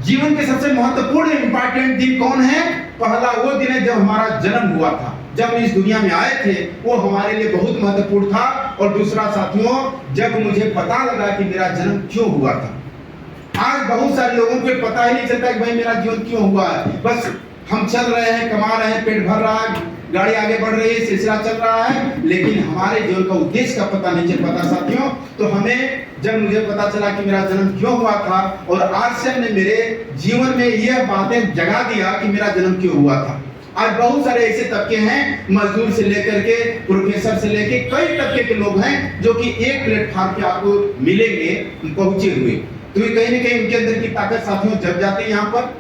जीवन के सबसे महत्वपूर्ण इंपॉर्टेंट दिन कौन है? पहला वो दिन है जब हमारा जन्म हुआ था, जब हम इस दुनिया में आए थे, वो हमारे लिए बहुत महत्वपूर्ण था। और दूसरा साथियों, जब मुझे पता लगा कि मेरा जन्म क्यों हुआ था। आज बहुत सारे लोगों को पता ही नहीं चलता कि भाई मेरा जीवन क्यों हुआ है। बस हम चल रहे हैं, कमा रहे हैं, पेट भर रहा है, गाड़ी आगे बढ़ रही है, सिलसिला चल रहा है, लेकिन हमारे जीवन का उद्देश्य का पता नहीं चल पाता साथियों। तो हमें जब मुझे पता चला कि मेरा जन्म क्यों हुआ था और आश्चर्य ने मेरे जीवन में यह बातें जगा दिया कि मेरा जन्म क्यों हुआ था। आज बहुत सारे ऐसे तबके हैं, मजदूर से लेकर के प्रोफेसर से लेके कई तबके के लोग हैं जो कि एक प्लेटफॉर्म पे आपको मिलेंगे पहुंचे हुए। तो ये कहीं ना कहीं उनके अंदर की ताकत साथियों जग जाती है। यहाँ पर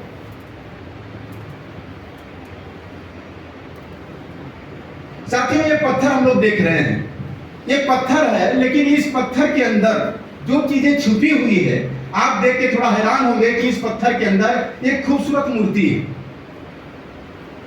साथियों ये पत्थर हम लोग देख रहे हैं, ये पत्थर है, लेकिन इस पत्थर के अंदर जो चीजें छुपी हुई है आप देख के थोड़ा हैरान होंगे कि इस पत्थर के अंदर एक खूबसूरत मूर्ति है।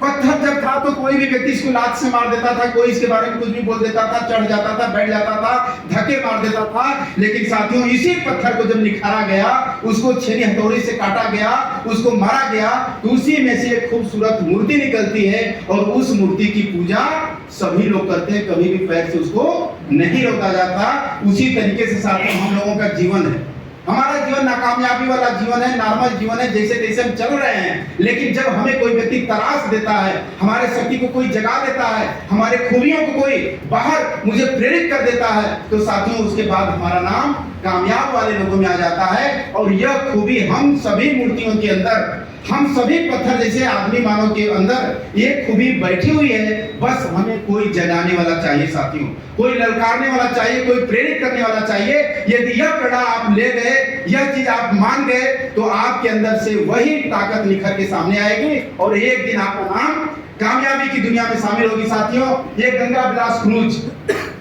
पत्थर जब था तो कोई भी व्यक्ति इसको लात से मार देता था, कोई इसके बारे में कुछ भी बोल देता था, चढ़ जाता था, बैठ जाता था, धक्के मार देता था। लेकिन साथियों इसी पत्थर को जब निखारा गया, उसको छेनी हथौड़ी से काटा गया, उसको मारा गया, तो उसी में से एक खूबसूरत मूर्ति निकलती है और उस मूर्ति की पूजा सभी लोग करते हैं, कभी भी पैर से उसको नहीं रोका जाता। उसी तरीके से साथियों हम लोगों का जीवन है, हमारा जीवन नाकामयाबी वाला जीवन है, नॉर्मल जीवन है, जैसे तैसे हम चल रहे हैं। लेकिन जब हमें कोई व्यक्ति तराश देता है, हमारे शक्ति को कोई जगा देता है, हमारे खूबियों को कोई बाहर मुझे प्रेरित कर देता है, तो साथियों उसके बाद हमारा नाम कामयाब वाले लोगों में आ जाता है। और यह खूबी हम सभी मूर्तियों के अंदर, हम सभी पत्थर जैसे आदमी मानव के अंदर ये खूबी बैठी हुई है। बस हमें कोई जगाने वाला चाहिए साथियों, कोई ललकारने वाला चाहिए, कोई प्रेरित करने वाला चाहिए। यदि यह प्रेरणा आप ले गए, यह चीज आप मान गए, तो आपके अंदर से वही ताकत निखर के सामने आएगी और एक दिन आपका नाम कामयाबी की दुनिया में शामिल होगी साथियों। ये गंगा विलास क्रूज,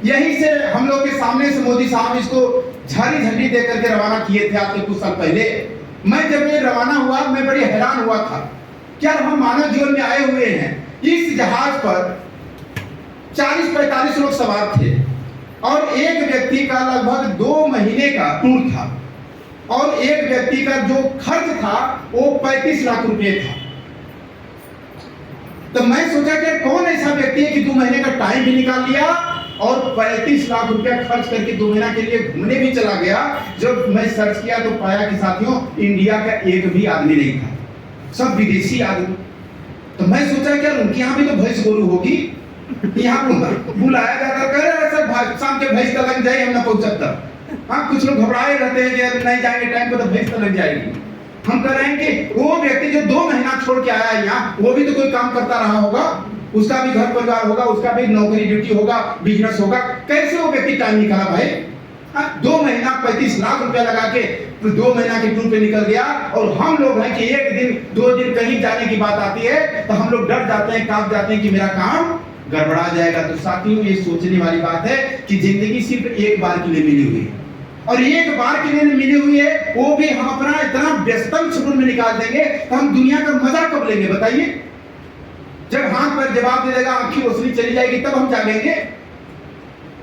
यहीं से हम लोग के सामने से मोदी साहब इसको झरी झंडी दे करके रवाना किए थे आज के कुछ साल पहले। मैं जब ये रवाना हुआ मैं बड़ी हैरान हुआ था, क्या हम मानव जीवन में आए हुए हैं। इस जहाज पर 40-45 लोग सवार थे और एक व्यक्ति का लगभग 2 महीने का टूर था और एक व्यक्ति का जो खर्च था वो 35 लाख रुपए था। तो मैं सोचा कि कौन ऐसा व्यक्ति है कि 2 महीने का टाइम भी निकाल लिया और 35 लाख रुपया खर्च करके 2 महीना के लिए घूमने भी चला गया। जब मैं सर्च किया तो पाया कि साथियों इंडिया का एक भी आदमी नहीं था, सब विदेशी आदमी। तो मैं सोचा क्या उनके यहाँ भी तो भैंस गोरू होगी, यहाँ बुलाया जाता, कह रहे सर शाम के भैंस तक जाए हम ना पहुंच सकता। हाँ कुछ लोग घबराए रहते हैं कि नहीं जाएंगे टाइम पर तो भैंस तक जाएगी। हम कह रहे हैं कि वो व्यक्ति जो 2 महीना छोड़ के आया यहाँ, वो भी तो कोई काम करता रहा होगा, उसका भी घर परिवार होगा, उसका भी नौकरी ड्यूटी होगा, बिजनेस होगा, कैसे वो व्यक्ति टाइम निकाला भाई। 2 महीना 35 लाख रुपया लगा के 2 महीना के टूर पे निकल गया। और हम लोग हैं कि एक दिन 2 दिन कहीं जाने की बात आती है तो हम लोग डर जाते हैं, कांप जाते हैं कि मेरा काम गड़बड़ा जाएगा। तो साथियों ये सोचने वाली बात है कि जिंदगी सिर्फ एक बार के लिए मिली हुई है और एक बार के लिए मिली हुई है, वो भी हम अपना इतना व्यस्तम शेड्यूल में निकाल देंगे तो हम दुनिया का मजा कब लेंगे बताइए। जब हाथ पर जवाब दे देगा, आंखी रोशनी चली जाएगी, तब हम जागेंगे।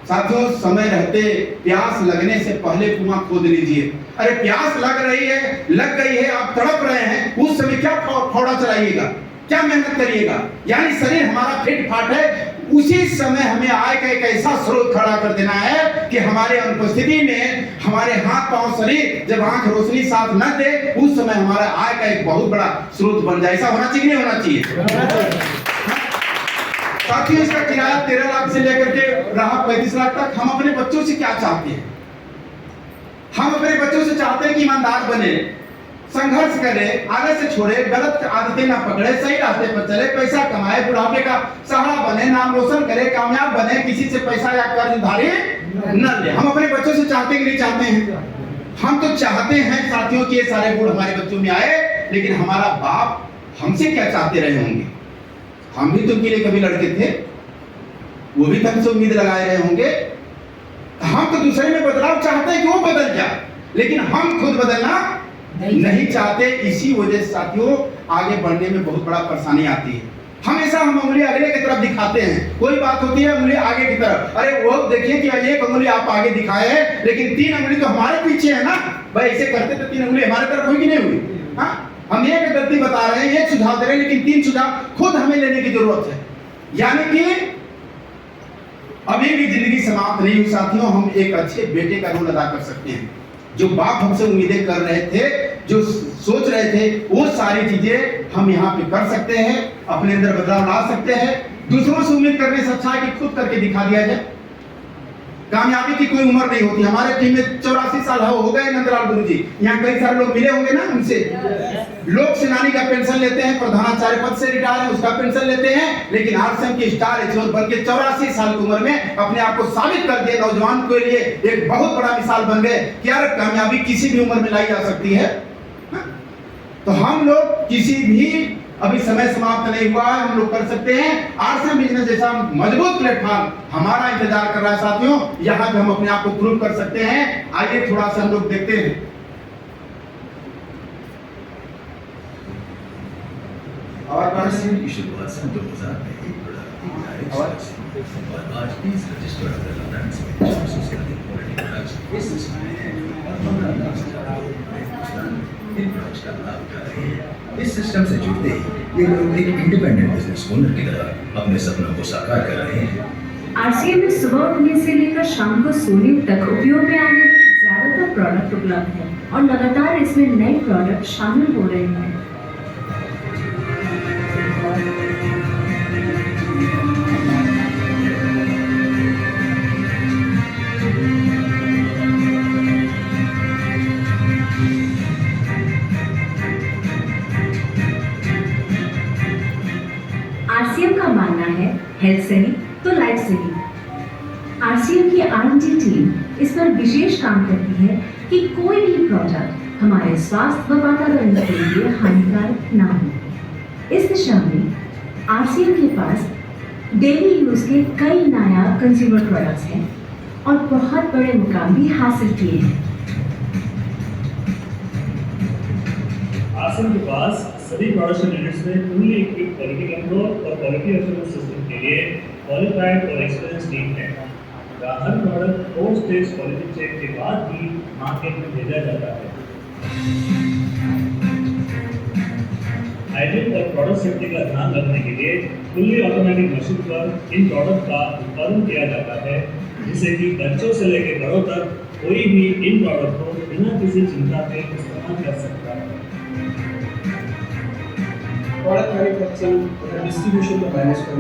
साथियों समय रहते प्यास लगने से पहले कुआं खोद लीजिए। अरे प्यास लग रही है, लग गई है, आप तड़प रहे हैं, उस समय क्या फौड़ा चलाइएगा, क्या मेहनत करिएगा। यानी शरीर हमारा फिट फाट है, उसी समय हमें आय का एक ऐसा स्रोत खड़ा कर देना है कि हमारे अनुपस्थिति में हमारे हाथ पांव शरीर जब आंख रोशनी साथ न दे, उस समय हमारा आय का एक बहुत बड़ा स्रोत बन जाए। ऐसा होना चाहिए नहीं होना चाहिए साथियों। इसका किराया 13 लाख से लेकर के रहा 35 लाख तक। हम अपने बच्चों से क्या चाहते हैं? हम अपने बच्चों से चाहते हैं कि ईमानदार बने, संघर्ष करे, आगे से छोड़े, गलत आदतें ना पकड़े, सही रास्ते पर चले, पैसा कमाए, बुढ़ापे का सहारा बने, नाम रोशन करे, कामयाब बने, किसी से पैसा या कर्ज उधारी न ले। हम अपने बच्चों से चाहते कि नहीं चाहते हैं? हम तो चाहते हैं साथियों कि ये सारे गुण हमारे बच्चों में आए। लेकिन हमारा बाप हमसे क्या चाहते रहे होंगे? हम भी तो उनके लिए कभी लड़के थे, वो भी हमसे उम्मीद लगाए रहे होंगे। हम तो दूसरे में बदलाव चाहते हैं कि वो बदल जाए, लेकिन हम खुद बदलना नहीं चाहते। इसी वजह से साथियों आगे बढ़ने में बहुत बड़ा परेशानी आती है। हमेशा हम उंगली अगले की तरफ दिखाते हैं, कोई बात होती है उंगली आगे की तरफ। अरे वो देखिए कि एक उंगली आप आगे दिखाए हैं, लेकिन 3 उंगली तो हमारे पीछे है ना भाई। ऐसे करते तो 3 उंगली हमारे तरफ हुई कि नहीं हुई? हाँ पद्धति बता रहे हैं, एक सुझाव दे रहे हैं, लेकिन 3 सुझाव खुद हमें लेने की जरूरत है। यानी कि अभी भी जिंदगी समाप्त नहीं हुई साथियों, हम एक अच्छे बेटे का रोल अदा कर सकते हैं। जो बाप हमसे उम्मीदें कर रहे थे, जो सोच रहे थे, वो सारी चीजें हम यहाँ पे कर सकते हैं, अपने अंदर बदलाव ला सकते हैं। दूसरों से उम्मीद करने से अच्छा है कि खुद करके दिखा दिया जाए। कामयाबी की कोई उम्र नहीं होती। हमारे टीम में 84 साल हो गए नंदलाल गुरु जी, यहाँ कई सारे लोग मिले होंगे ना उनसे। लोक सेनानी का पेंशन लेते हैं, प्रधानाचार्य पद से रिटायर है उसका पेंशन लेते हैं, लेकिन आरसीएम की स्टार एचओ बल्कि 84 साल की उम्र में अपने आप को साबित कर दिए। नौजवान के लिए एक बहुत बड़ा मिसाल बन गए कि यार कामयाबी किसी भी उम्र में लाई जा सकती है। तो हम लोग किसी भी, अभी समय समाप्त नहीं हुआ है, हम लोग कर सकते हैं। आरसीएम बिजनेस जैसा मजबूत प्लेटफॉर्म हमारा इंतजार कर रहा है साथियों, यहाँ पे हम अपने आप को प्रूव कर सकते हैं। आइए थोड़ा सा हम लोग देखते हैं। और आरसीएम की शुरुआत सन 2000 में एक बड़ा और आज 30 रजिस्टर्ड ब्रांड्स में 400 से अधिक क्वालिटी प्रोडक्ट्स इस सिस्टम में हैं और 15 लाख से ज्यादा लोग इन प्रोडक्ट्स का लाभ उठा रहे हैं। इस सिस्टम से जुड़ते ही ये लोग एक इंडिपेंडेंट बिजनेस ओनर की तरह अपने सपनों को साकार कर रहे हैं। आरसीएम में सुबह उठने से लेकर शाम को सोने तक उपयोग में आने वाले ज्यादातर प्रोडक्ट उपलब्ध हैं और लगातार इसमें नए प्रोडक्ट शामिल हो रहे हैं। आरसीएम का मानना है हेल्थ सही तो लाइफ सही। आरसीएम की R&D टीम इस पर विशेष काम करती है कि कोई भी प्रोडक्ट हमारे स्वास्थ्य व वातावरण के लिए हानिकारक ना हो। इस दिशा में आरसीएम के पास डेली यूज के कई नायाब कंज्यूमर प्रोडक्ट्स हैं और बहुत बड़े मुकाम भी हासिल किए हैं। आरसीएम के पास सभी प्रोडक्शन यूनिट्स में फुल्ली इक्विप्ड क्वालिटी कंट्रोल और क्वालिटी एश्योरेंस सिस्टम के लिए क्वालिफाइड और एक्सपीरियंस टीम है। हर product post stage quality check के बाद ही मार्केट में भेजा जाता है। हाइजीन और प्रोडक्ट सेफ्टी का ध्यान रखने के लिए फुल्ली ऑटोमेटिक मशीन पर इन प्रोडक्ट का उत्पादन किया जाता है, जिससे कि बच्चों से लेकर बड़ों तक कोई भी इन प्रोडक्ट को बिना किसी चिंता के इस्तेमाल कर सकता है। प्रोडक्ट मैन्युफैक्चरिंग और डिस्ट्रीब्यूशन को मैनेज करना